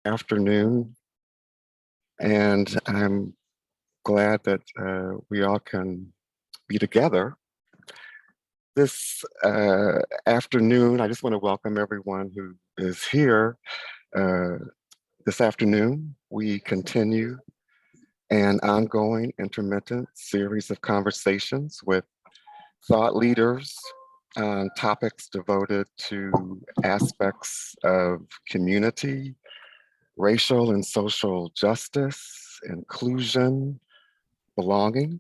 Afternoon, and I'm glad that we all can be together. This afternoon, I just want to welcome everyone who is here. Uh, this afternoon, we continue an ongoing intermittent series of conversations with thought leaders on topics devoted to aspects of community, racial and social justice, inclusion, belonging,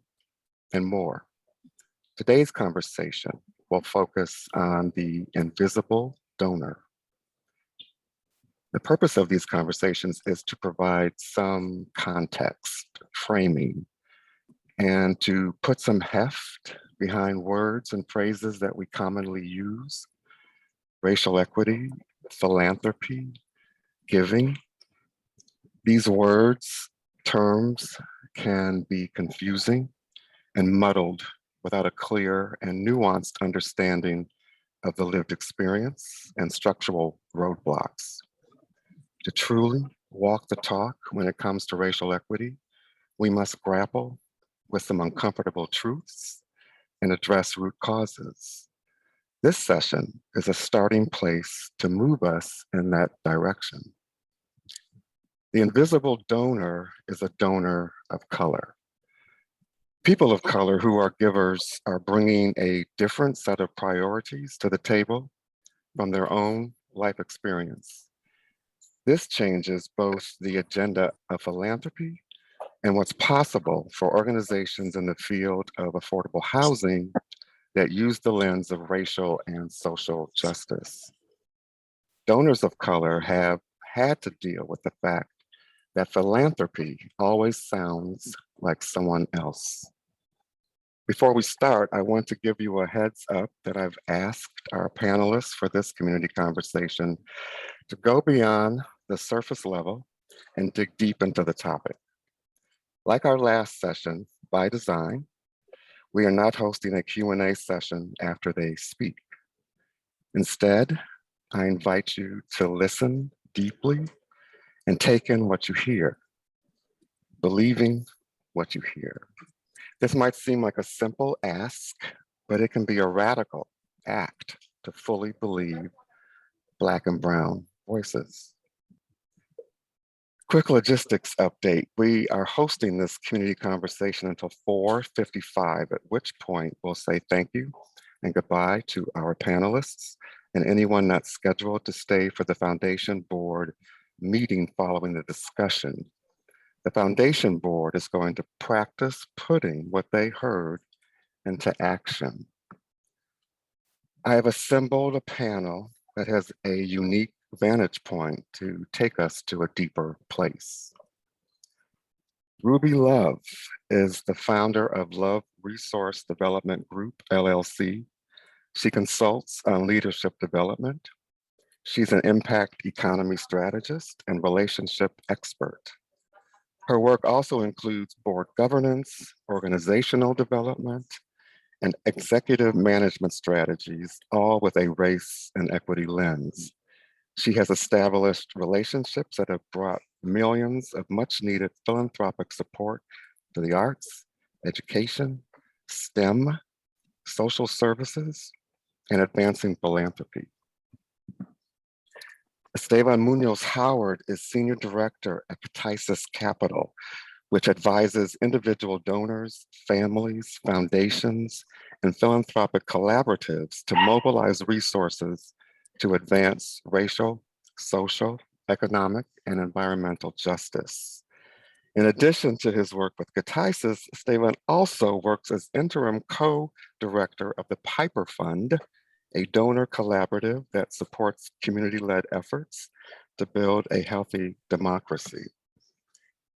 and more. Today's conversation will focus on the invisible donor. The purpose of these conversations is to provide some context, framing, and to put some heft behind words and phrases that we commonly use: racial equity, philanthropy, giving. These words, terms can be confusing and muddled without a clear and nuanced understanding of the lived experience and structural roadblocks. To truly walk the talk when it comes to racial equity, we must grapple with some uncomfortable truths and address root causes. This session is a starting place to move us in that direction. The invisible donor is a donor of color. People of color who are givers are bringing a different set of priorities to the table from their own life experience. This changes both the agenda of philanthropy and what's possible for organizations in the field of affordable housing that use the lens of racial and social justice. Donors of color have had to deal with the fact that philanthropy always sounds like someone else. Before we start, I want to give you a heads up that I've asked our panelists for this community conversation to go beyond the surface level and dig deep into the topic. Like our last session, by design, we are not hosting a Q&A session after they speak. Instead, I invite you to listen deeply and take in what you hear, believing what you hear. This might seem like a simple ask, but it can be a radical act to fully believe Black and Brown voices. Quick logistics update. We are hosting this community conversation until 4:55, at which point we'll say thank you and goodbye to our panelists and anyone not scheduled to stay for the Foundation Board meeting following the discussion. The Foundation Board is going to practice putting what they heard into action. I have assembled a panel that has a unique vantage point to take us to a deeper place. Ruby Love is the founder of Love Resource Development Group, LLC. She consults on leadership development. She's an impact economy strategist and relationship expert. Her work also includes board governance, organizational development, and executive management strategies, all with a race and equity lens. She has established relationships that have brought millions of much needed philanthropic support to the arts, education, STEM, social services, and advancing philanthropy. Esteban Munoz Howard is Senior Director at Katisis Capital, which advises individual donors, families, foundations, and philanthropic collaboratives to mobilize resources to advance racial, social, economic, and environmental justice. In addition to his work with Katisis, Esteban also works as interim co-director of the Piper Fund, a donor collaborative that supports community-led efforts to build a healthy democracy.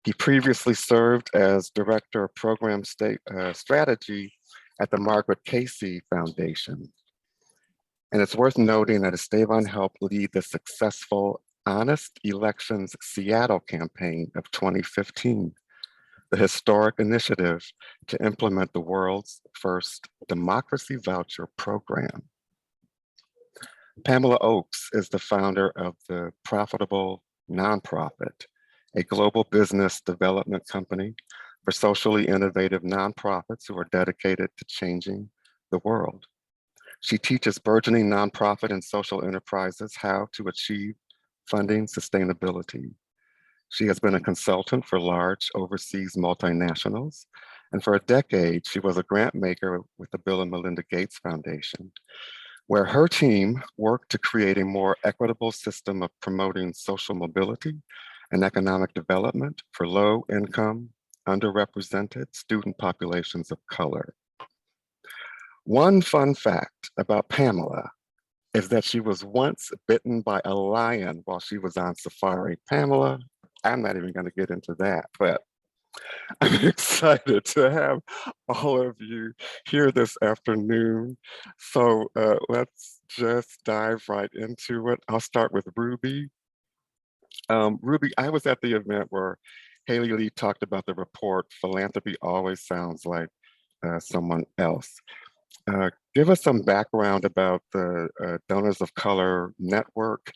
He previously served as Director of Program Strategy at the Margaret Casey Foundation. And it's worth noting that Esteban helped lead the successful Honest Elections Seattle campaign of 2015, the historic initiative to implement the world's first democracy voucher program. Pamela Oakes is the founder of the profitable Nonprofit, a global business development company for socially innovative nonprofits who are dedicated to changing the world. She teaches burgeoning nonprofit and social enterprises how to achieve funding sustainability. She has been a consultant for large overseas multinationals, and for a decade, she was a grant maker with the Bill and Melinda Gates Foundation, where her team worked to create a more equitable system of promoting social mobility and economic development for low-income, underrepresented student populations of color. One fun fact about Pamela is that she was once bitten by a lion while she was on safari. Pamela, I'm not even going to get into that, but I'm excited to have all of you here this afternoon. So let's just dive right into it. I'll start with Ruby. Ruby, I was at the event where Haley Lee talked about the report, Philanthropy Always Sounds Like Someone Else. Give us some background about the Donors of Color Network,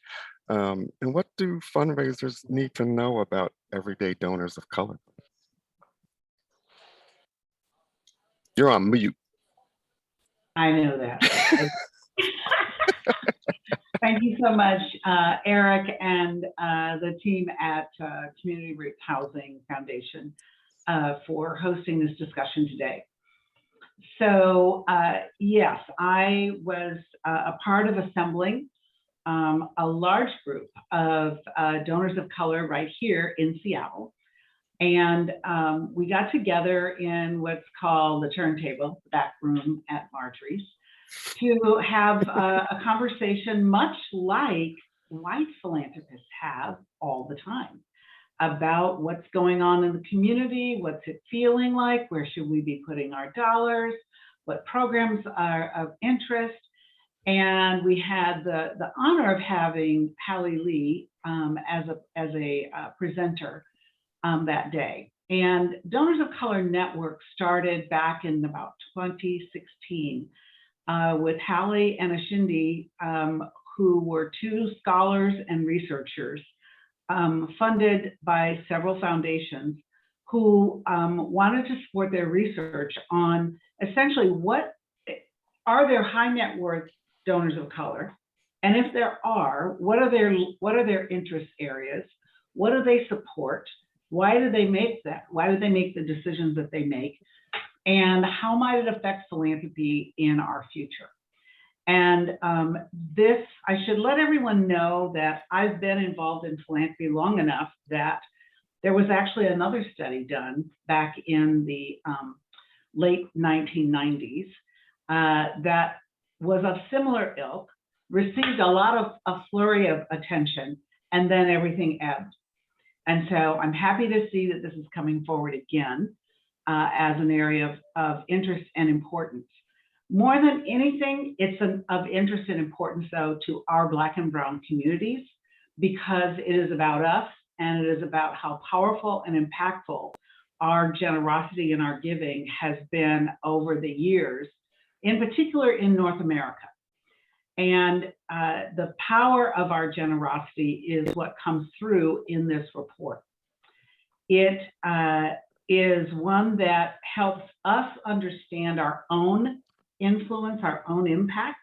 and what do fundraisers need to know about everyday donors of color? You're on mute. I know that. Thank you so much, Eric and the team at Community Roots Housing Foundation for hosting this discussion today. So yes, I was a part of assembling a large group of donors of color right here in Seattle. And we got together in what's called the turntable, the back room at Marjorie's, to have a conversation much like white philanthropists have all the time about what's going on in the community, what's it feeling like, where should we be putting our dollars, what programs are of interest. And we had the honor of having Hallie Lee as a presenter that day. And Donors of Color Network started back in about 2016 with Hallie and Ashindi, who were two scholars and researchers funded by several foundations who wanted to support their research on essentially what are there high net worth donors of color, and if there are, what are their interest areas, what do they support, why do they make that, why do they make the decisions that they make, and how might it affect philanthropy in our future. And this, I should let everyone know that I've been involved in philanthropy long enough that there was actually another study done back in the late 1990s that was of similar ilk, received a lot of a flurry of attention, and then everything ebbed. And so I'm happy to see that this is coming forward again as an area of interest and importance. More than anything, it's of interest and importance, though, to our Black and Brown communities, because it is about us and it is about how powerful and impactful our generosity and our giving has been over the years, in particular in North America. And the power of our generosity is what comes through in this report. It is one that helps us understand our own influence, our own impact,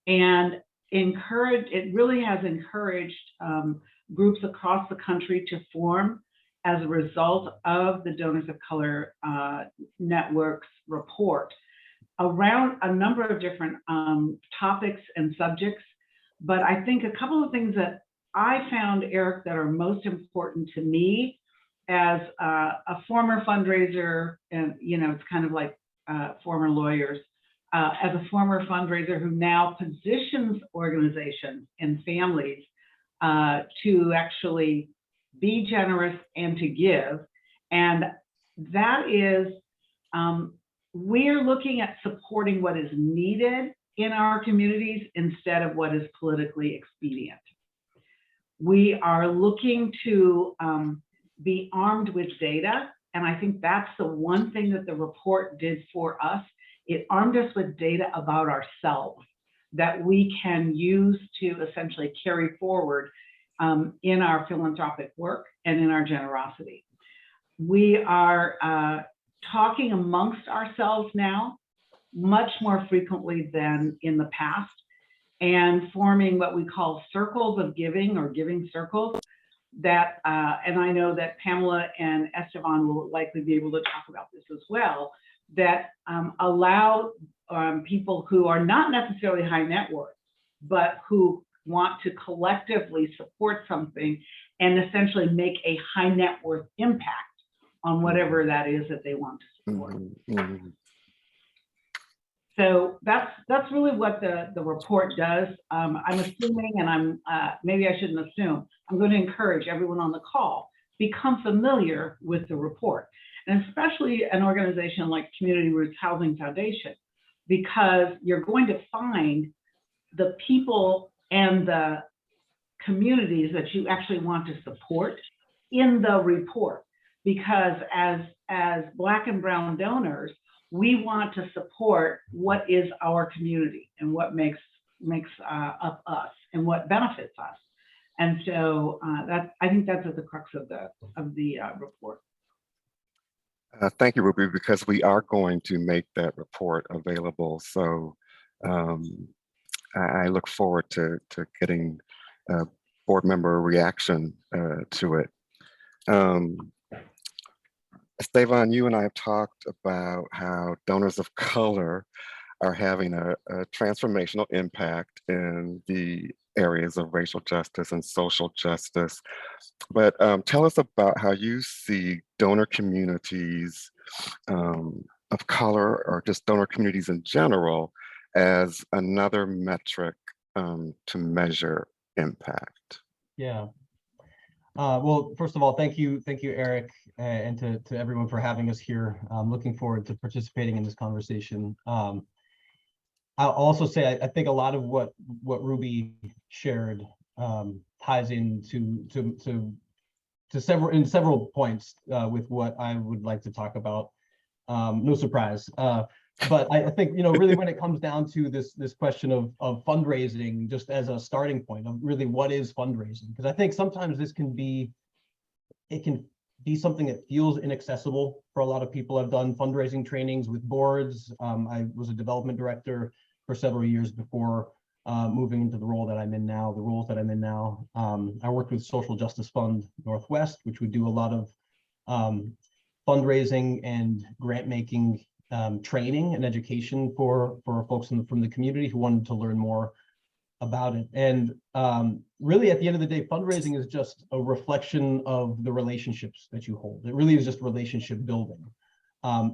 and it really has encouraged groups across the country to form as a result of the Donors of Color Network's report around a number of different topics and subjects. But I think a couple of things that I found, Eric, that are most important to me as a former fundraiser, and it's kind of like former lawyers, as a former fundraiser who now positions organizations and families to actually be generous and to give. And that is, we're looking at supporting what is needed in our communities instead of what is politically expedient. We are looking to be armed with data. And I think that's the one thing that the report did for us. It armed us with data about ourselves that we can use to essentially carry forward in our philanthropic work and in our generosity. We are talking amongst ourselves now much more frequently than in the past, and forming what we call circles of giving, or giving circles, that, and I know that Pamela and Esteban will likely be able to talk about this as well, that allow people who are not necessarily high net worth, but who want to collectively support something and essentially make a high net worth impact on whatever that is that they want to support. Mm-hmm. So that's really what the report does. I'm assuming, and I'm maybe I shouldn't assume, I'm going to encourage everyone on the call, become familiar with the report, and especially an organization like Community Roots Housing Foundation, because you're going to find the people and the communities that you actually want to support in the report. Because as Black and Brown donors, we want to support what is our community and what makes up us and what benefits us. And so I think that's at the crux of the report. Thank you, Ruby, because we are going to make that report available. So I look forward to getting board member reaction to it. Esteban, you and I have talked about how donors of color are having a transformational impact in the areas of racial justice and social justice. But tell us about how you see donor communities of color, or just donor communities in general, as another metric to measure impact. Yeah. Well, first of all, thank you, Eric, and to everyone for having us here. I'm looking forward to participating in this conversation. I'll also say I think a lot of what Ruby shared ties into several points with what I would like to talk about. No surprise. But I think, really when it comes down to this question of fundraising, just as a starting point of really what is fundraising, because I think sometimes it can be something that feels inaccessible for a lot of people. I've done fundraising trainings with boards. I was a development director for several years before moving into the roles that I'm in now. I worked with Social Justice Fund Northwest, which would do a lot of fundraising and grant making training and education for folks from the community who wanted to learn more about it. And really, at the end of the day, fundraising is just a reflection of the relationships that you hold. It really is just relationship building.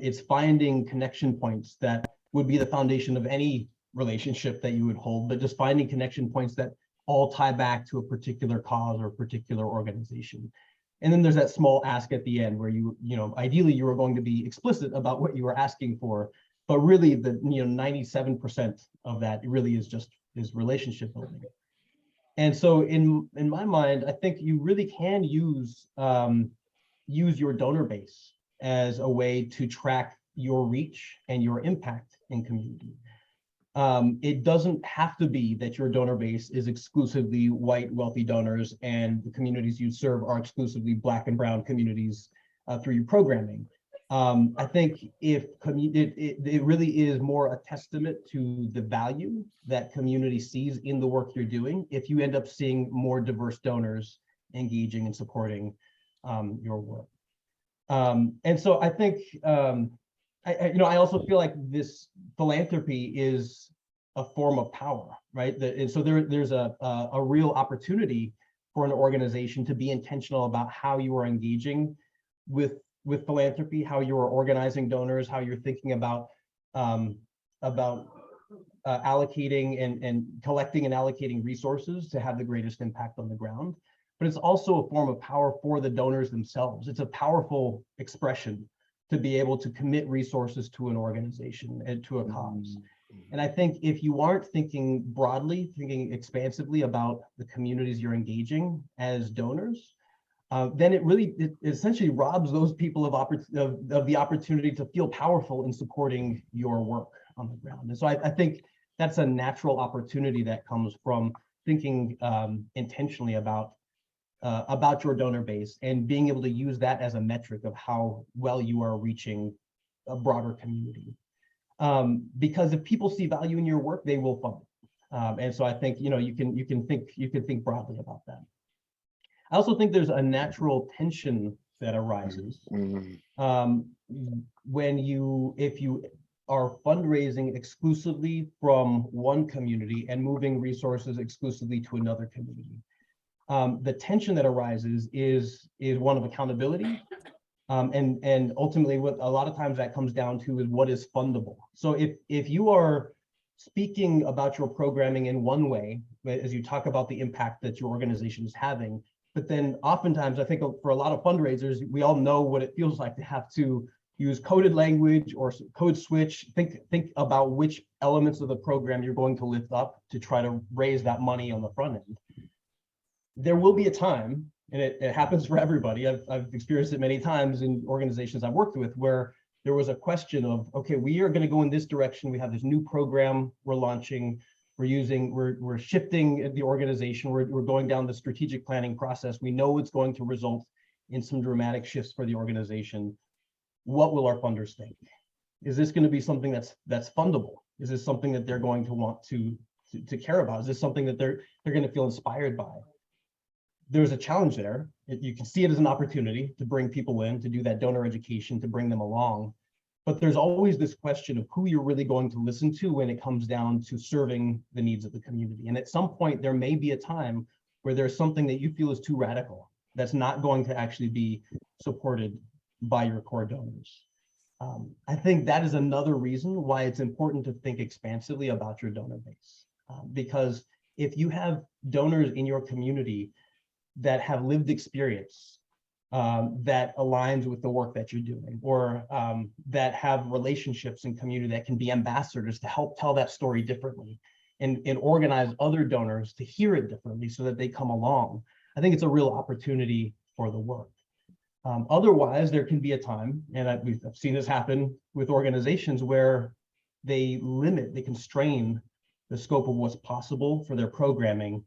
It's finding connection points that would be the foundation of any relationship that you would hold, but just finding connection points that all tie back to a particular cause or a particular organization. And then there's that small ask at the end where ideally you were going to be explicit about what you were asking for, but really the 97% of that really is relationship building. And so in my mind, I think you really can use your donor base as a way to track your reach and your impact in community. It doesn't have to be that your donor base is exclusively white, wealthy donors and the communities you serve are exclusively Black and Brown communities through your programming. I think it really is more a testament to the value that community sees in the work you're doing if you end up seeing more diverse donors engaging and supporting your work. And so I think I also feel like this philanthropy is a form of power, right? And so there's a real opportunity for an organization to be intentional about how you are engaging with philanthropy, how you are organizing donors, how you're thinking about allocating and collecting and allocating resources to have the greatest impact on the ground. But it's also a form of power for the donors themselves. It's a powerful expression to be able to commit resources to an organization and to a cause. And I think if you aren't thinking broadly, thinking expansively about the communities you're engaging as donors, then it essentially robs those people of the opportunity to feel powerful in supporting your work on the ground. And so I think that's a natural opportunity that comes from thinking intentionally about about your donor base and being able to use that as a metric of how well you are reaching a broader community. Because if people see value in your work, they will fund it. And so I think, you can think broadly about that. I also think there's a natural tension that arises if you are fundraising exclusively from one community and moving resources exclusively to another community. The tension that arises is one of accountability. And ultimately, what a lot of times that comes down to is what is fundable. So if you are speaking about your programming in one way, as you talk about the impact that your organization is having, but then oftentimes I think for a lot of fundraisers, we all know what it feels like to have to use coded language or code switch, think about which elements of the program you're going to lift up to try to raise that money on the front end. There will be a time, and it happens for everybody. I've experienced it many times in organizations I've worked with, where there was a question of, okay, we are going to go in this direction. We have this new program we're launching. We're shifting the organization. We're going down the strategic planning process. We know it's going to result in some dramatic shifts for the organization. What will our funders think? Is this going to be something that's fundable? Is this something that they're going to want to care about? Is this something that they're going to feel inspired by? There's a challenge there. You can see it as an opportunity to bring people in, to do that donor education, to bring them along. But there's always this question of who you're really going to listen to when it comes down to serving the needs of the community. And at some point, there may be a time where there's something that you feel is too radical, that's not going to actually be supported by your core donors. I think that is another reason why it's important to think expansively about your donor base. Because if you have donors in your community that have lived experience that aligns with the work that you're doing, or that have relationships in community that can be ambassadors to help tell that story differently and organize other donors to hear it differently so that they come along, I think it's a real opportunity for the work. Otherwise, there can be a time, and I've seen this happen with organizations where they constrain the scope of what's possible for their programming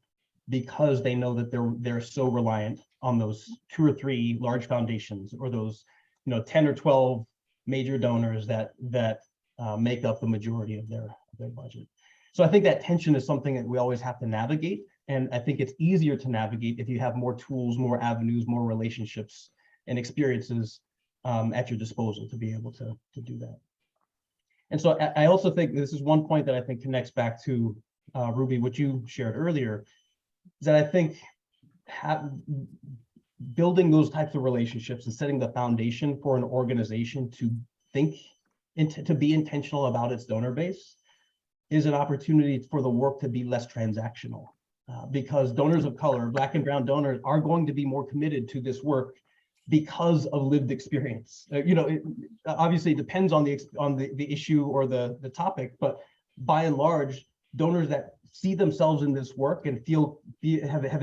because they know that they're so reliant on those 2 or 3 large foundations, or those 10 or 12 major donors that make up the majority of their budget. So I think that tension is something that we always have to navigate, and I think it's easier to navigate if you have more tools, more avenues, more relationships and experiences at your disposal to be able to do that. And so I also think this is one point that I think connects back to Ruby, what you shared earlier, is that I think building those types of relationships and setting the foundation for an organization to think to be intentional about its donor base is an opportunity for the work to be less transactional, because donors of color, Black and brown donors, are going to be more committed to this work because of lived experience. It obviously depends on the issue or the topic, but by and large, donors that see themselves in this work and have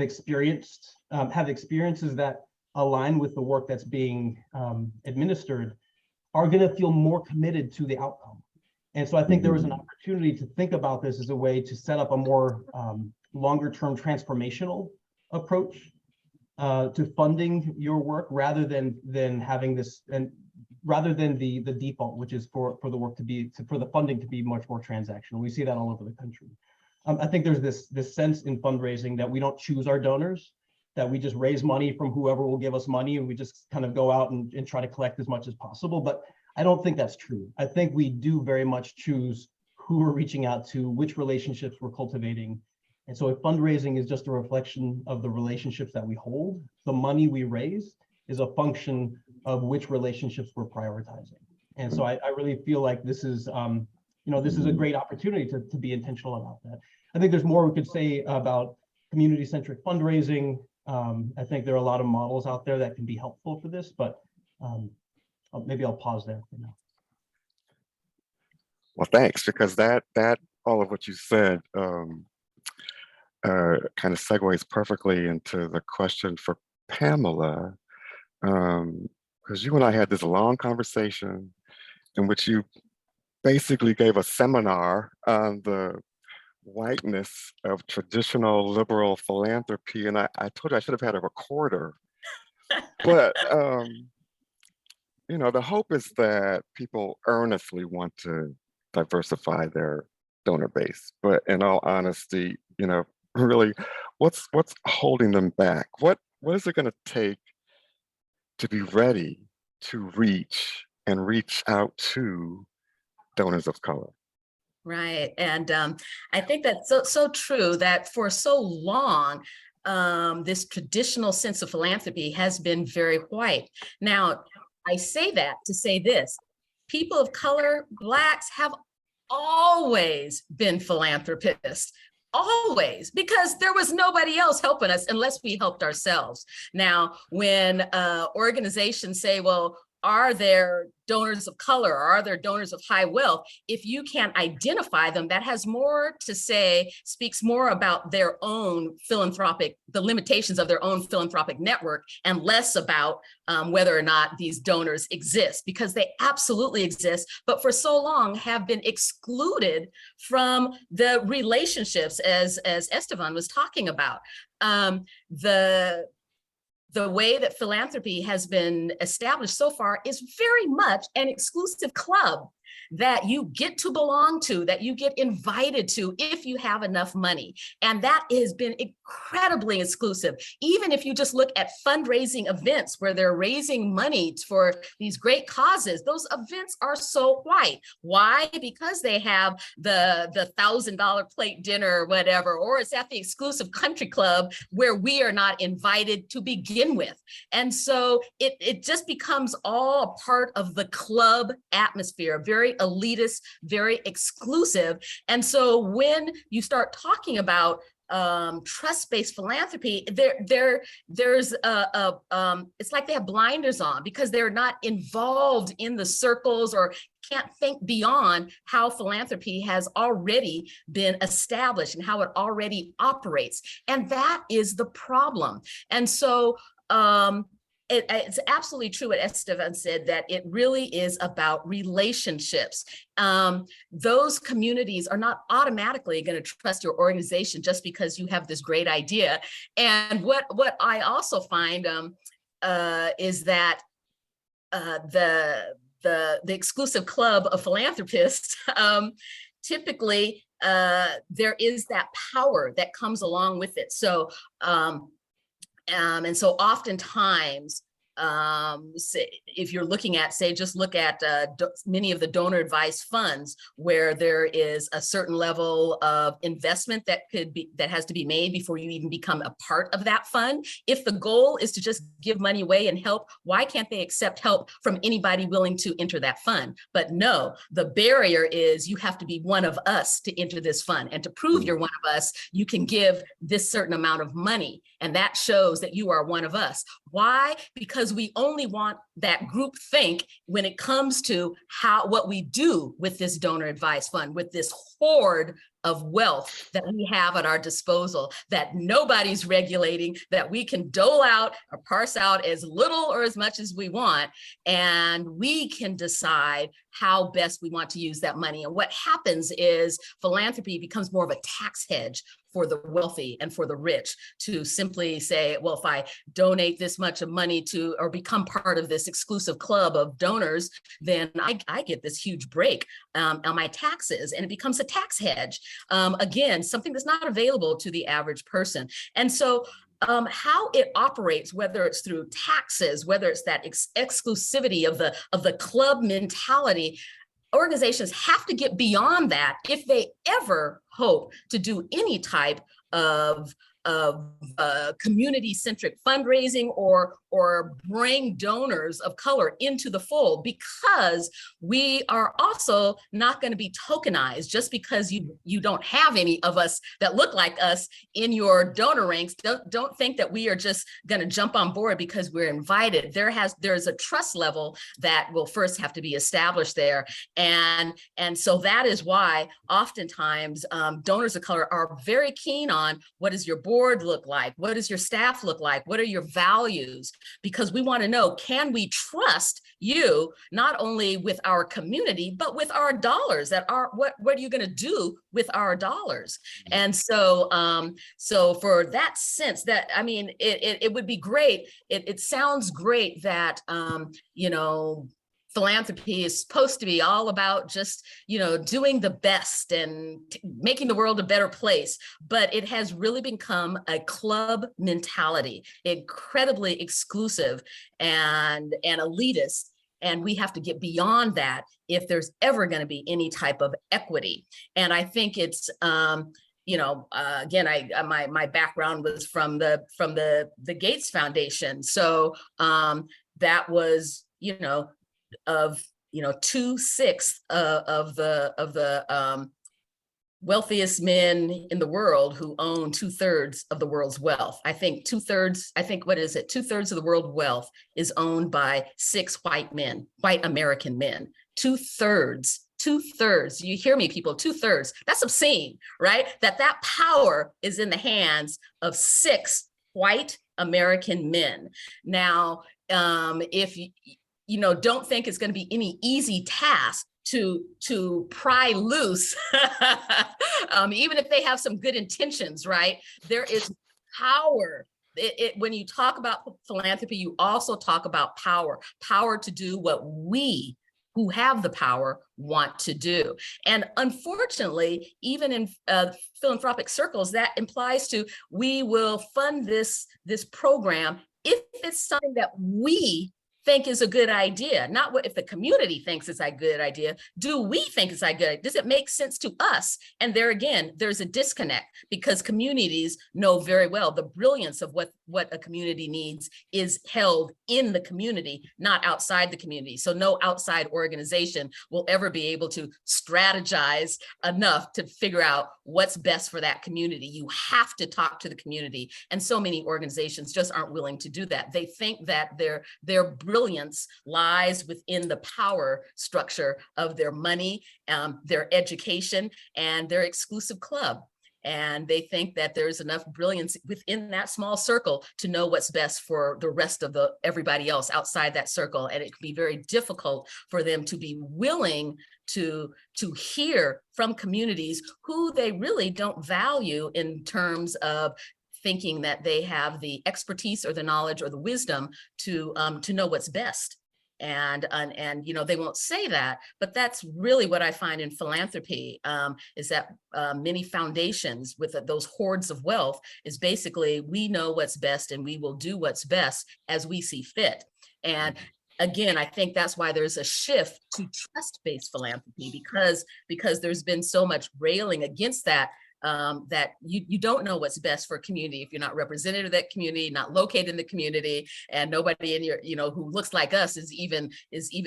experiences that align with the work that's being administered are going to feel more committed to the outcome. And so I think there was an opportunity to think about this as a way to set up a more longer-term transformational approach to funding your work, rather than having this, and rather than the default, which is for the funding to be much more transactional. We see that all over the country. I think there's this sense in fundraising that we don't choose our donors, that we just raise money from whoever will give us money, and we just kind of go out and try to collect as much as possible. But I don't think that's true. I think we do very much choose who we're reaching out to, which relationships we're cultivating. And so if fundraising is just a reflection of the relationships that we hold, the money we raise is a function of which relationships we're prioritizing. And so I really feel like this is this is a great opportunity to be intentional about that. I think there's more we could say about community-centric fundraising. I think there are a lot of models out there that can be helpful for this, but maybe I'll pause there for now. Well, thanks, because that all of what you said kind of segues perfectly into the question for Pamela, because you and I had this long conversation in which you basically gave a seminar on the whiteness of traditional liberal philanthropy. And I told you I should have had a recorder. But, you know, the hope is that people earnestly want to diversify their donor base. But in all honesty, you know, really, what's holding them back? What is it going to take to be ready to reach out to donors of color? Right. And I think that's so true that for so long, this traditional sense of philanthropy has been very white. Now, I say that to say this: people of color, Blacks, have always been philanthropists. Always, because there was nobody else helping us unless we helped ourselves. Now, when organizations say, well, are there donors of color, or are there donors of high wealth? If you can't identify them, that has more to say, speaks more about their own philanthropic, the limitations of their own philanthropic network, and less about whether or not these donors exist, because they absolutely exist, but for so long have been excluded from the relationships, as Esteban was talking about. The way that philanthropy has been established so far is very much an exclusive club that you get to belong to, that you get invited to if you have enough money. And that has been incredibly exclusive. Even if you just look at fundraising events where they're raising money for these great causes, those events are so white. Why? Because they have the $1,000 plate dinner or whatever, or it's at the exclusive country club where we are not invited to begin with. And so it just becomes all a part of the club atmosphere, very elitist, very exclusive. And so when you start talking about trust-based philanthropy, there's it's like they have blinders on because they're not involved in the circles or can't think beyond how philanthropy has already been established and how it already operates. And that is the problem. And so it's absolutely true what Esteban said, that it really is about relationships. Those communities are not automatically going to trust your organization just because you have this great idea. And what I also find is that the exclusive club of philanthropists, typically there is that power that comes along with it. So and so oftentimes, if you're looking at, say, just look at many of the donor advised funds where there is a certain level of investment that has to be made before you even become a part of that fund. If the goal is to just give money away and help, why can't they accept help from anybody willing to enter that fund? But no, the barrier is you have to be one of us to enter this fund. And to prove you're one of us, you can give this certain amount of money. And that shows that you are one of us. Why? Because we only want that group think when it comes to what we do with this donor advised fund, with this hoard of wealth that we have at our disposal, that nobody's regulating, that we can dole out or parse out as little or as much as we want, and we can decide how best we want to use that money. And what happens is philanthropy becomes more of a tax hedge for the wealthy and for the rich to simply say, well, if I donate this much of money to, or become part of this exclusive club of donors, then I get this huge break on my taxes, and it becomes a tax hedge. Again, something that's not available to the average person. And so how it operates, whether it's through taxes, whether it's that exclusivity of the club mentality, organizations have to get beyond that if they ever hope to do any type of community-centric fundraising or bring donors of color into the fold, because we are also not going to be tokenized just because you don't have any of us that look like us in your donor ranks. Don't think that we are just going to jump on board because we're invited. There's a trust level that will first have to be established there, and so that is why oftentimes donors of color are very keen on what is your board board look like? What does your staff look like? What are your values? Because we want to know, can we trust you not only with our community, but with our dollars? That are what are you going to do with our dollars? And so so for that sense, that I mean, it would be great. It sounds great that you know, philanthropy is supposed to be all about just, you know, doing the best and making the world a better place. But it has really become a club mentality, incredibly exclusive and elitist. And we have to get beyond that if there's ever going to be any type of equity. And I think it's, you know, again, my background was from the Gates Foundation. So that was, you know, of, you know, 2/6 of the wealthiest men in the world who own 2/3 of the world's wealth. I think 2/3, I think, what is it? 2/3 of the world's wealth is owned by 6 white men, white American men. 2/3, you hear me, people, 2/3, that's obscene, right? That power is in the hands of 6 white American men. Now, if you know, don't think it's going to be any easy task to pry loose, even if they have some good intentions, right? There is power. When you talk about philanthropy, you also talk about power to do what we who have the power want to do. And unfortunately, even in philanthropic circles, that implies to, we will fund this program if it's something that we think is a good idea, not what if the community thinks it's a good idea. Do we think it's a good idea? Does it make sense to us? And there again, there's a disconnect, because communities know very well the brilliance of what a community needs is held in the community, not outside the community. So no outside organization will ever be able to strategize enough to figure out what's best for that community. You have to talk to the community. And so many organizations just aren't willing to do that. They think that their brilliance lies within the power structure of their money, their education, and their exclusive club. And they think that there's enough brilliance within that small circle to know what's best for the rest of everybody else outside that circle. And it can be very difficult for them to be willing to hear from communities who they really don't value in terms of thinking that they have the expertise or the knowledge or the wisdom to know what's best. And you know, they won't say that, but that's really what I find in philanthropy, is that many foundations with those hoards of wealth is basically, we know what's best and we will do what's best as we see fit. And again, I think that's why there's a shift to trust-based philanthropy, because there's been so much railing against that. That you don't know what's best for a community if you're not representative of that community, not located in the community, and nobody in your, you know, who looks like us is even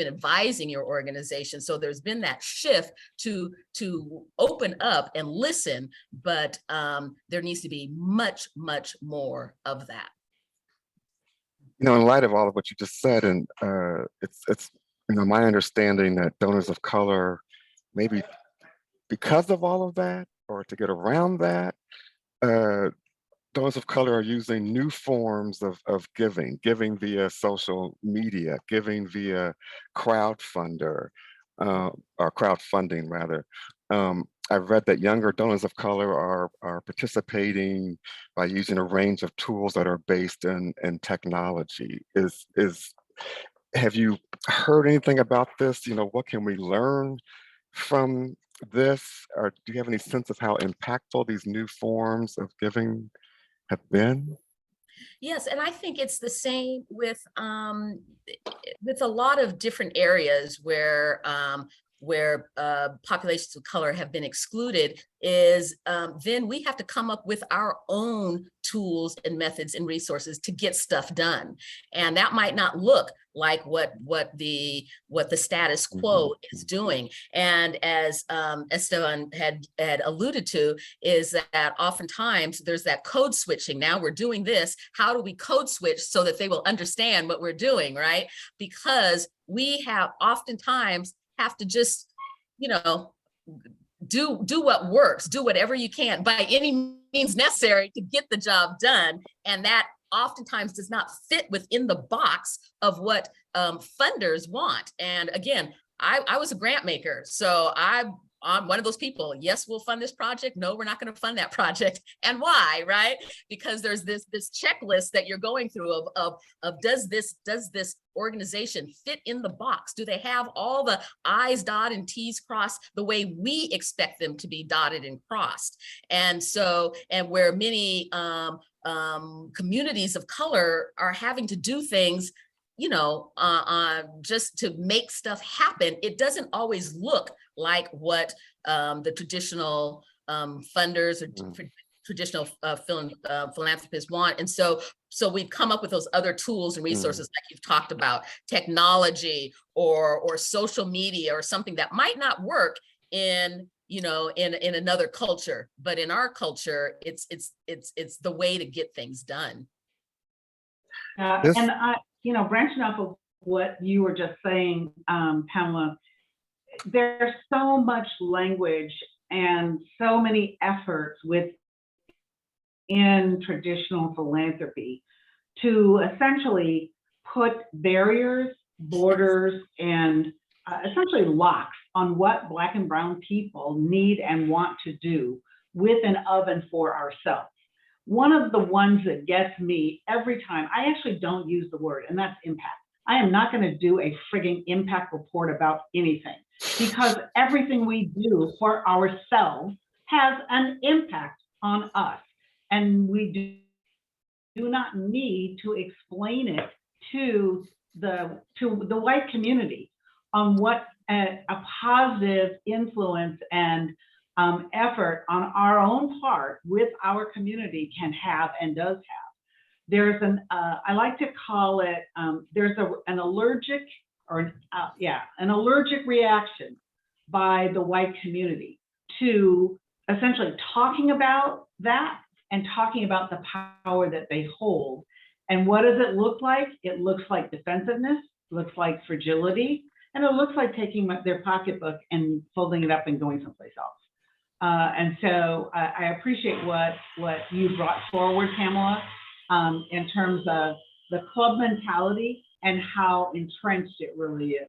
advising your organization. So there's been that shift to open up and listen, but there needs to be much, much more of that. You know, in light of all of what you just said, and it's you know, my understanding that donors of color, maybe because of all of that, or to get around that, donors of color are using new forms of giving via social media, giving via crowdfunder, or crowdfunding rather. I've read that younger donors of color are participating by using a range of tools that are based in technology. Have you heard anything about this? You know, what can we learn from this, or do you have any sense of how impactful these new forms of giving have been? Yes, and I think it's the same with a lot of different areas where populations of color have been excluded, is then we have to come up with our own tools and methods and resources to get stuff done. And that might not look like what the status quo is doing. And as Esteban had alluded to, is that oftentimes there's that code switching. Now we're doing this. How do we code switch so that they will understand what we're doing, right? Because we have oftentimes have to just, you know, do what works, do whatever you can by any means necessary to get the job done. And that oftentimes does not fit within the box of what funders want. And again, I was a grant maker, so I'm one of those people. Yes, we'll fund this project. No, we're not going to fund that project. And why, right? Because there's this checklist that you're going through of does this organization fit in the box? Do they have all the I's dotted and T's crossed the way we expect them to be dotted and crossed? And so, and where many communities of color are having to do things, you know, just to make stuff happen, it doesn't always look like what the traditional funders or traditional philanthropists want. And so we've come up with those other tools and resources like you've talked about, technology or social media or something that might not work in, you know, in another culture, but in our culture, it's the way to get things done. And I, you know, branching off of what you were just saying, Pamela, there's so much language and so many efforts within traditional philanthropy to essentially put barriers, borders, and essentially locks on what Black and Brown people need and want to do with and of and for ourselves. One of the ones that gets me every time, I actually don't use the word, and that's impact. I am not going to do a frigging impact report about anything, because everything we do for ourselves has an impact on us. And we do not need to explain it to the white community on what a positive influence and effort on our own part with our community can have and does have. There's I like to call it, there's an allergic an allergic reaction by the white community to essentially talking about that and talking about the power that they hold. And what does it look like? It looks like defensiveness, looks like fragility, and it looks like taking their pocketbook and folding it up and going someplace else. And so I appreciate what you brought forward, Pamela, in terms of the club mentality and how entrenched it really is.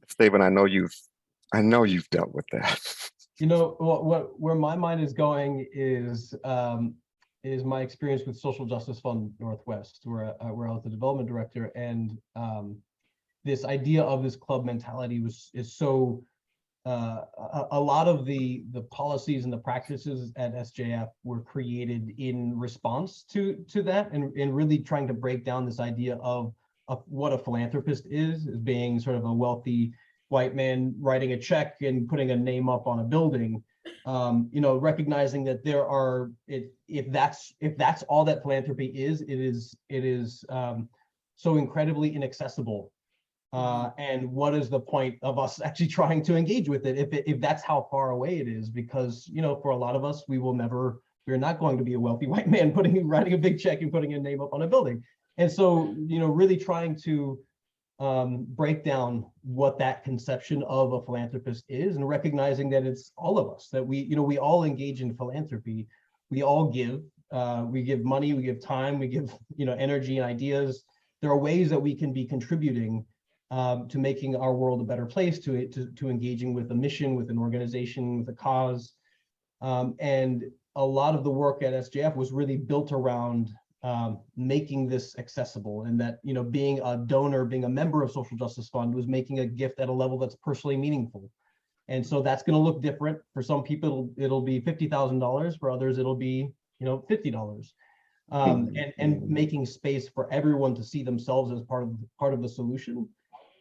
Stephen, I know you've dealt with that. You know, where my mind is going is my experience with Social Justice Fund Northwest, where I was the development director, and this idea of this club mentality is so. A lot of the policies and the practices at SJF were created in response to that, and really trying to break down this idea of what a philanthropist is being sort of a wealthy white man writing a check and putting a name up on a building. You know, recognizing that there are, if that's all that philanthropy is, it is so incredibly inaccessible. And what is the point of us actually trying to engage with it if that's how far away it is? Because, you know, for a lot of us, we're not going to be a wealthy white man writing a big check and putting a name up on a building. And so, you know, really trying to break down what that conception of a philanthropist is, and recognizing that it's all of us, that we all engage in philanthropy. We all give, we give money, we give time, we give, you know, energy and ideas. There are ways that we can be contributing to making our world a better place, to engaging with a mission, with an organization, with a cause. And a lot of the work at SJF was really built around making this accessible, and that, you know, being a donor, being a member of Social Justice Fund was making a gift at a level that's personally meaningful. And so that's going to look different. For some people, it'll be $50,000. For others, it'll be, you know, $50. And making space for everyone to see themselves as part of the solution.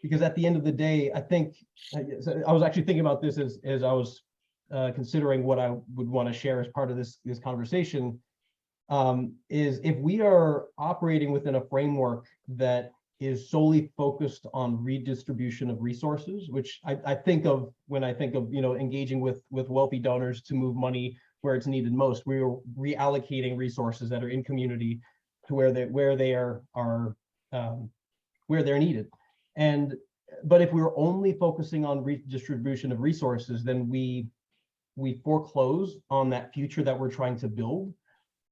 Because at the end of the day, I think I was actually thinking about this as I was considering what I would want to share as part of this conversation, is if we are operating within a framework that is solely focused on redistribution of resources, which I think of when I think of, you know, engaging with wealthy donors to move money where it's needed most. We are reallocating resources that are in community to where they're needed. But if we're only focusing on redistribution of resources, then we we foreclose on that future that we're trying to build,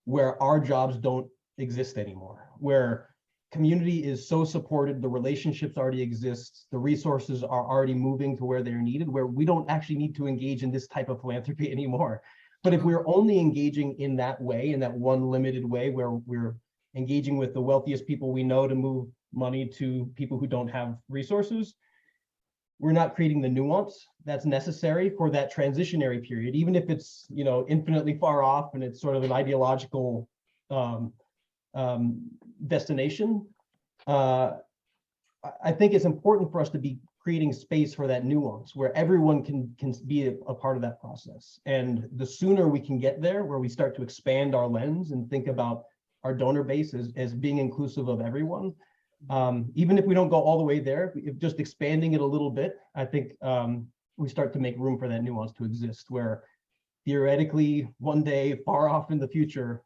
where our jobs don't exist anymore, where community is so supported, the relationships already exist, the resources are already moving to where they're needed, where we don't actually need to engage in this type of philanthropy anymore. But if we're only engaging in that way, in that one limited way, where we're engaging with the wealthiest people we know to move money to people who don't have resources, we're not creating the nuance that's necessary for that transitionary period, even if it's, you know, infinitely far off and it's sort of an ideological destination. I think it's important for us to be creating space for that nuance where everyone can be a part of that process. And the sooner we can get there, where we start to expand our lens and think about our donor base as being inclusive of everyone, even if we don't go all the way there, if just expanding it a little bit, I think we start to make room for that nuance to exist, where theoretically one day far off in the future,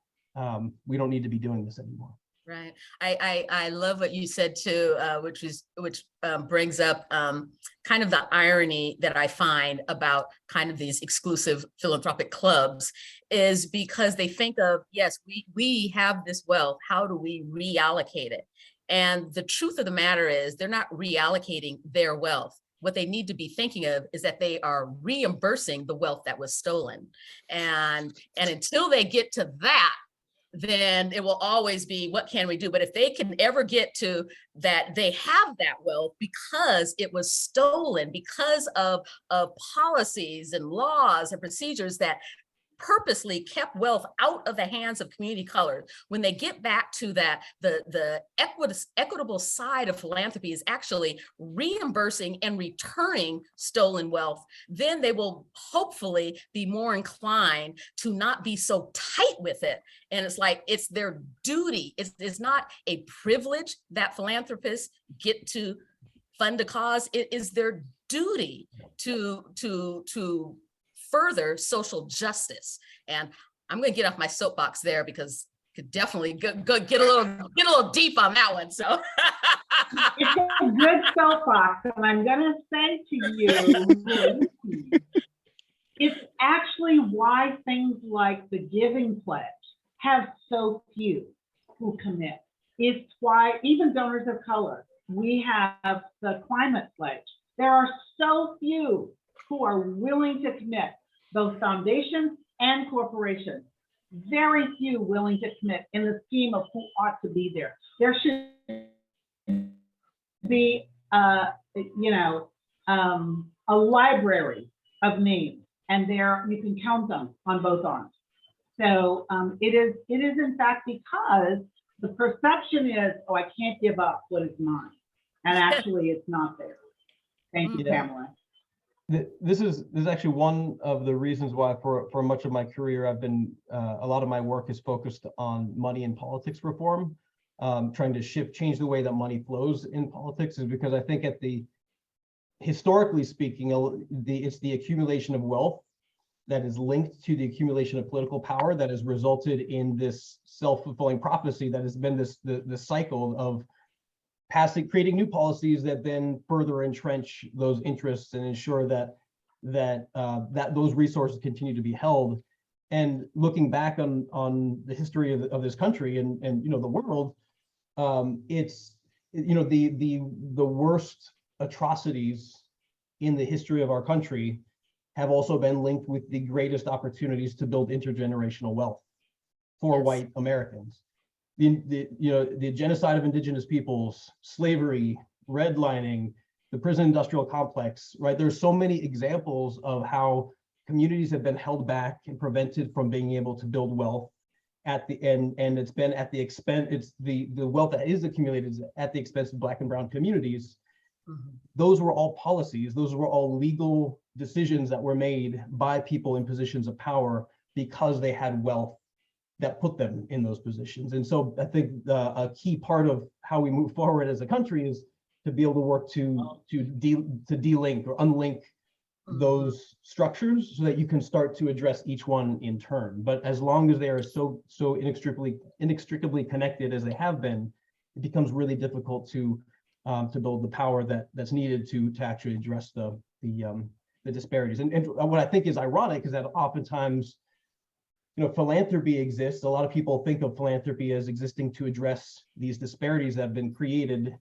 we don't need to be doing this anymore. Right. I love what you said too, which brings up kind of the irony that I find about kind of these exclusive philanthropic clubs, is because they think of, yes, we have this wealth, how do we reallocate it? And the truth of the matter is they're not reallocating their wealth. What they need to be thinking of is that they are reimbursing the wealth that was stolen. And until they get to that, then it will always be, what can we do? But if they can ever get to that, they have that wealth because it was stolen, because of policies and laws and procedures that purposely kept wealth out of the hands of community colors. When they get back to that, the equitable side of philanthropy is actually reimbursing and returning stolen wealth, then they will hopefully be more inclined to not be so tight with it. And it's like, it's their duty. It's not a privilege that philanthropists get to fund a cause. It is their duty to further social justice. And I'm going to get off my soapbox there, because could definitely get a little deep on that one. So it's a good soapbox, and I'm going to say to you, it's actually why things like the Giving Pledge have so few who commit. It's why even donors of color, we have the Climate Pledge. There are so few who are willing to commit, both foundations and corporations. Very few willing to commit in the scheme of who ought to be there. There should be, a library of names, and there you can count them on both arms. So it is in fact because the perception is, oh, I can't give up what is mine, and actually it's not there. Thank you, Pamela. This is actually one of the reasons why for much of my career, I've been, a lot of my work is focused on money and politics reform, trying to change the way that money flows in politics, is because I think historically speaking, it's the accumulation of wealth that is linked to the accumulation of political power that has resulted in this self-fulfilling prophecy that has been the cycle of creating new policies that then further entrench those interests and ensure that those resources continue to be held. And looking back on the history of this country and the world, it's the worst atrocities in the history of our country have also been linked with the greatest opportunities to build intergenerational wealth for white Americans. The genocide of indigenous peoples, slavery, redlining, the prison industrial complex, right? There's so many examples of how communities have been held back and prevented from being able to build wealth at the end, and it's been at the expense, it's the wealth that is accumulated at the expense of Black and brown communities. Mm-hmm. Those were all policies, those were all legal decisions that were made by people in positions of power because they had wealth that put them in those positions. And so I think a key part of how we move forward as a country is to be able to work to de-link or unlink those structures so that you can start to address each one in turn. But as long as they are so inextricably connected as they have been, it becomes really difficult to build the power that's needed to actually address the the disparities. And what I think is ironic is that oftentimes, philanthropy exists. A lot of people think of philanthropy as existing to address these disparities that have been created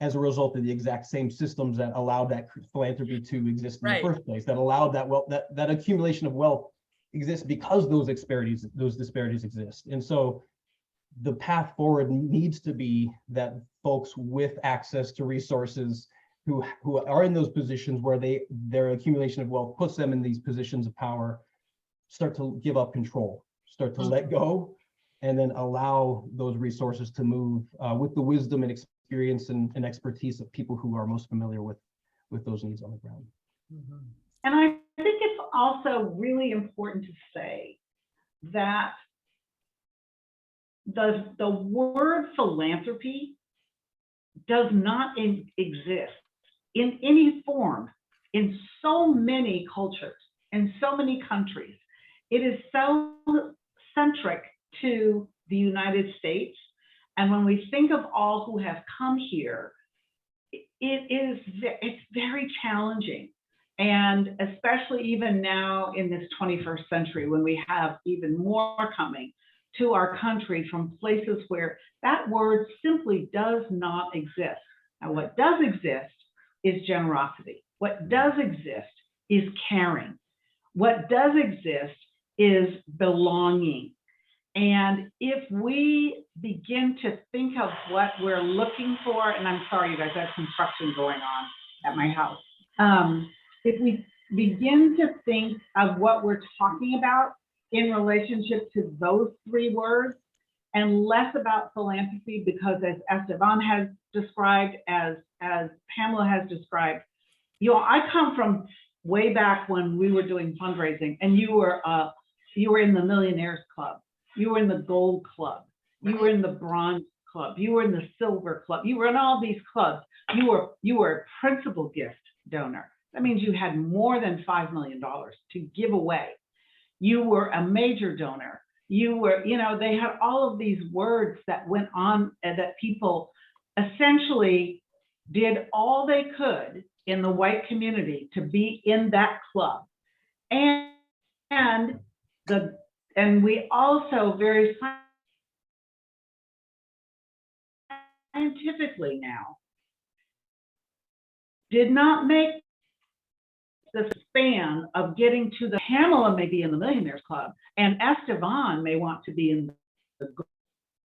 as a result of the exact same systems that allowed that philanthropy to exist in the first place, that allowed that wealth, that accumulation of wealth exists because those disparities exist. And so the path forward needs to be that folks with access to resources who are in those positions where their accumulation of wealth puts them in these positions of power, start to give up control, start to let go, and then allow those resources to move with the wisdom and experience and expertise of people who are most familiar with those needs on the ground. And I think it's also really important to say that the word philanthropy does not exist in any form in so many cultures, in so many countries. It is so centric to the United States. And when we think of all who have come here, it's very challenging. And especially even now in this 21st century, when we have even more coming to our country from places where that word simply does not exist. Now, what does exist is generosity. What does exist is caring. What does exist is belonging. And if we begin to think of what we're looking for, and I'm sorry, you guys, there's construction going on at my house. If we begin to think of what we're talking about in relationship to those three words, and less about philanthropy, because as Esteban has described, as Pamela has described, I come from way back when we were doing fundraising, and you were in the Millionaires Club, you were in the Gold Club, you were in the Bronze Club, you were in the Silver Club, you were in all these clubs. You were a principal gift donor. That means you had more than $5 million to give away. You were a major donor. You were, they had all of these words that went on, that people essentially did all they could in the white community to be in that club. And we also very scientifically now did not make the span of getting to Pamela may be in the Millionaires Club, and Esteban may want to be in the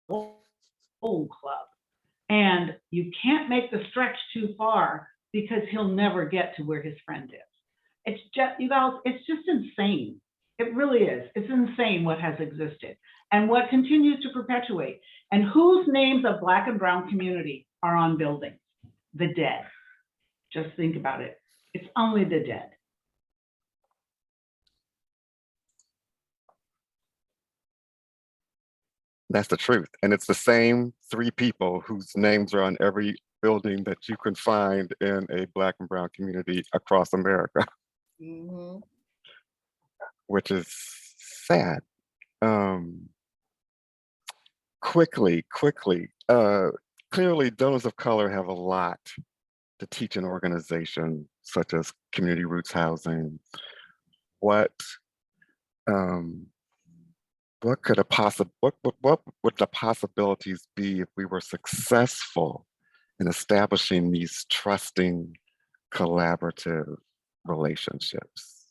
Gold Club. And you can't make the stretch too far because he'll never get to where his friend is. It's just, it's just insane. It really is. It's insane what has existed and what continues to perpetuate. And whose names of Black and brown community are on buildings? The dead. Just think about it. It's only the dead. That's the truth. And it's the same three people whose names are on every building that you can find in a Black and brown community across America, which is sad. Quickly, clearly donors of color have a lot to teach an organization such as Community Roots Housing. What would the possibilities be if we were successful in establishing these trusting, collaborative relationships?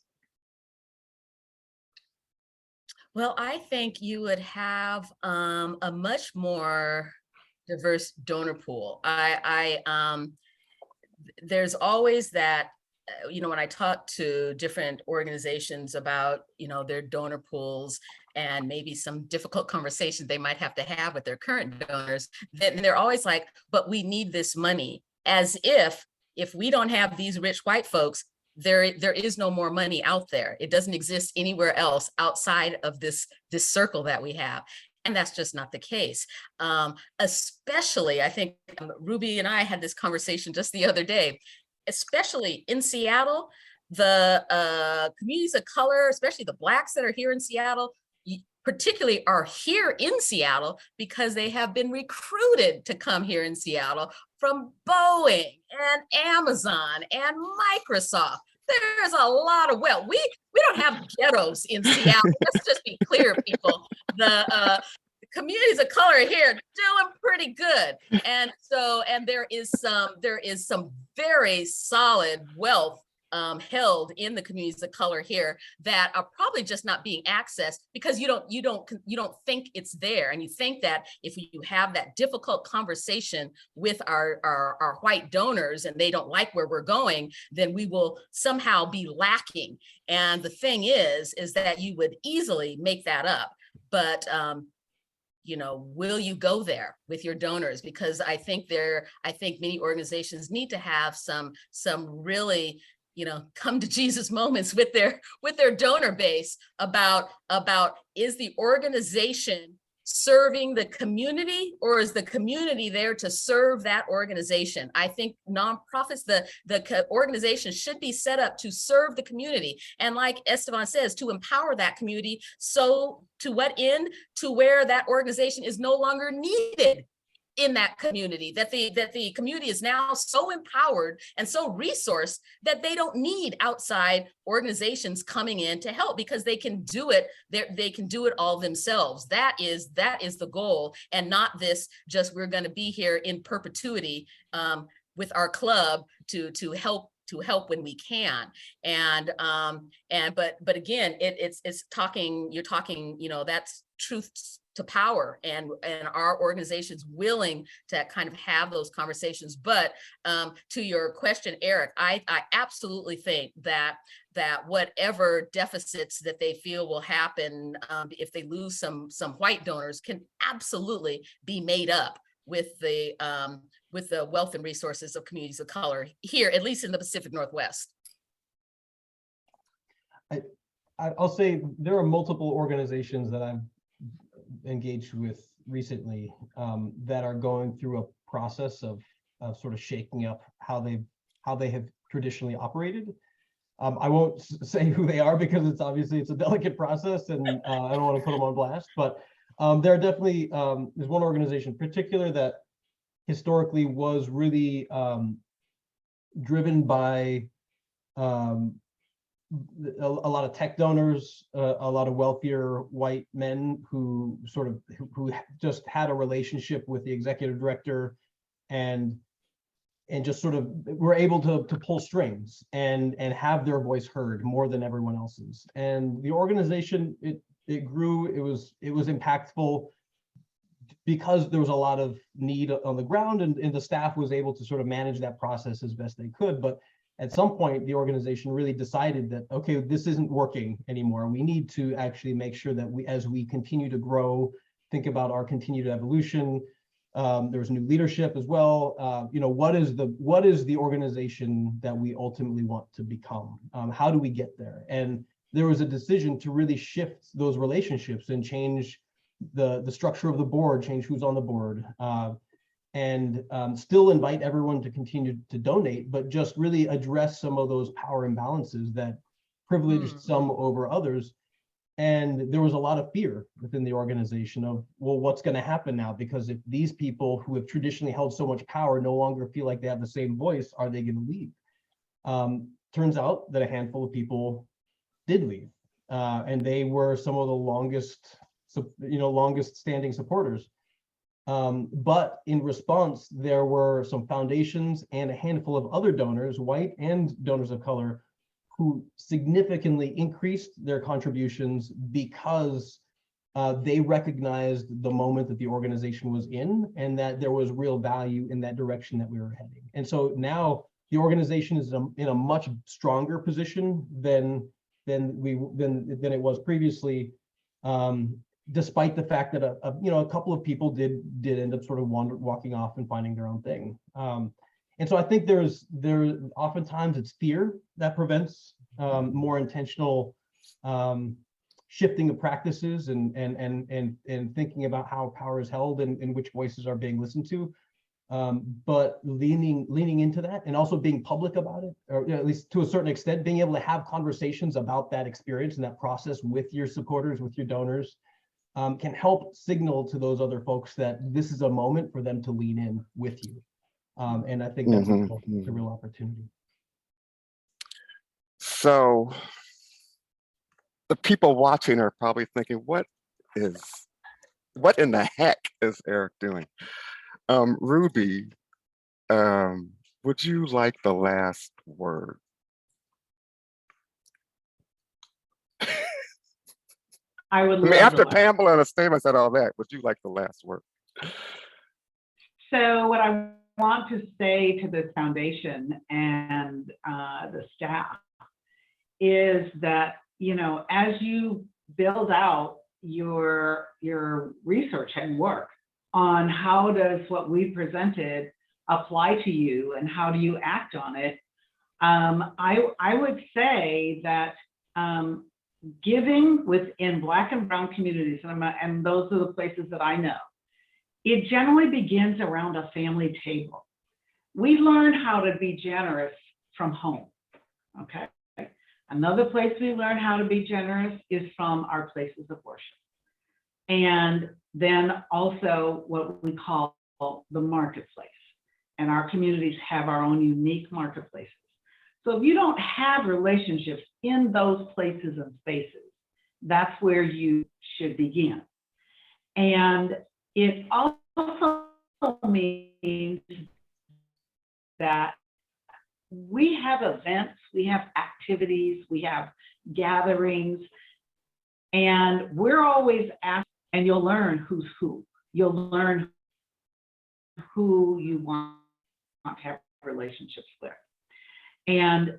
Well, I think you would have a much more diverse donor pool. There's always that, when I talk to different organizations about, their donor pools and maybe some difficult conversations they might have to have with their current donors, then they're always like, but we need this money, as if we don't have these rich white folks, there is no more money out there. It doesn't exist anywhere else outside of this circle that we have. And that's just not the case. Especially, I think Ruby and I had this conversation just the other day, especially in Seattle, the communities of color, especially the Blacks that are here in Seattle, particularly are here in Seattle because they have been recruited to come here in Seattle from Boeing and Amazon and Microsoft. there's a lot of wealth. We don't have ghettos in Seattle. Let's just be clear, people. The communities of color here doing pretty good, and there is some very solid wealth held in the communities of color here that are probably just not being accessed because you don't think it's there, and you think that if you have that difficult conversation with our white donors and they don't like where we're going, then we will somehow be lacking. And the thing is that you would easily make that up, but will you go there with your donors? Because I think many organizations need to have some really come to Jesus moments with their donor base about is the organization serving the community, or is the community there to serve that organization? I think nonprofits, the organization should be set up to serve the community. And like Esteban says, to empower that community. So to what end? To where that organization is no longer needed in that community, that the community is now so empowered and so resourced that they don't need outside organizations coming in to help, because they can do it. They can do it all themselves. That is the goal, and not this just we're going to be here in perpetuity with our club to help when we can. But again, it's talking, you're talking, that's truth to power, and our organization's willing to kind of have those conversations. But to your question, Eric, I absolutely think that whatever deficits that they feel will happen if they lose some white donors can absolutely be made up with the wealth and resources of communities of color here, at least in the Pacific Northwest. I'll say there are multiple organizations that I've engaged with recently that are going through a process of sort of shaking up how they have traditionally operated. I won't say who they are because it's a delicate process, and I don't want to put them on blast. But there are definitely there's one organization in particular that historically was really driven by a lot of tech donors, a lot of wealthier white men who just had a relationship with the executive director and just sort of were able to pull strings and have their voice heard more than everyone else's. And the organization, it grew, it was impactful because there was a lot of need on the ground, and the staff was able to sort of manage that process as best they could. But at some point, the organization really decided that, okay, this isn't working anymore. We need to actually make sure that as we continue to grow, think about our continued evolution. There was new leadership as well. What is the organization that we ultimately want to become? How do we get there? And there was a decision to really shift those relationships and change the structure of the board, change who's on the board. And still invite everyone to continue to donate, but just really address some of those power imbalances that privileged some over others. And there was a lot of fear within the organization of, well, what's going to happen now? Because if these people who have traditionally held so much power no longer feel like they have the same voice, are they going to leave? Turns out that a handful of people did leave, and they were some of the longest standing supporters. But in response, there were some foundations and a handful of other donors, white and donors of color, who significantly increased their contributions because they recognized the moment that the organization was in, and that there was real value in that direction that we were heading. And so now the organization is in a much stronger position than it was previously. Despite the fact that a couple of people did end up sort of walking off and finding their own thing. And so I think there oftentimes it's fear that prevents more intentional shifting of practices and thinking about how power is held and which voices are being listened to. But leaning into that, and also being public about it, or at least to a certain extent, being able to have conversations about that experience and that process with your supporters, with your donors, can help signal to those other folks that this is a moment for them to lean in with you. And I think that's a real opportunity. So the people watching are probably thinking, what in the heck is Eric doing? Ruby, would you like the last word? I would I mean, love after to. Pamela and a statement said all that, would you like the last word? So what I want to say to this foundation and the staff is that, you know, as you build out your research and work on how does what we presented apply to you and how do you act on it, I would say that giving within Black and Brown communities, and those are the places that I know, it generally begins around a family table. We learn how to be generous from home, okay? Another place we learn how to be generous is from our places of worship. And then also what we call the marketplace. And our communities have our own unique marketplaces. So if you don't have relationships in those places and spaces, that's where you should begin. And it also means that we have events, we have activities, we have gatherings, and we're always asking, and you'll learn who's who. You'll learn who you want to have relationships with. And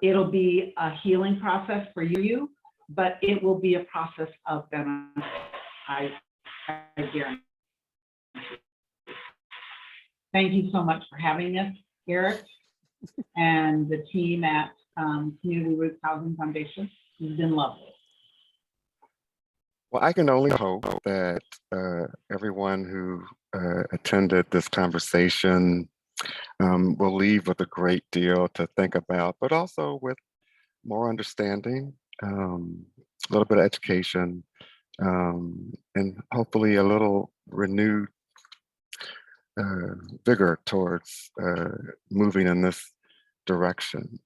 it'll be a healing process for you, but it will be a process of benefit. I guarantee. Thank you so much for having us, Eric, and the team at Community Roots Housing Foundation. It's been lovely. Well, I can only hope that everyone who attended this conversation will leave with a great deal to think about, but also with more understanding, a little bit of education, and hopefully a little renewed vigor towards moving in this direction.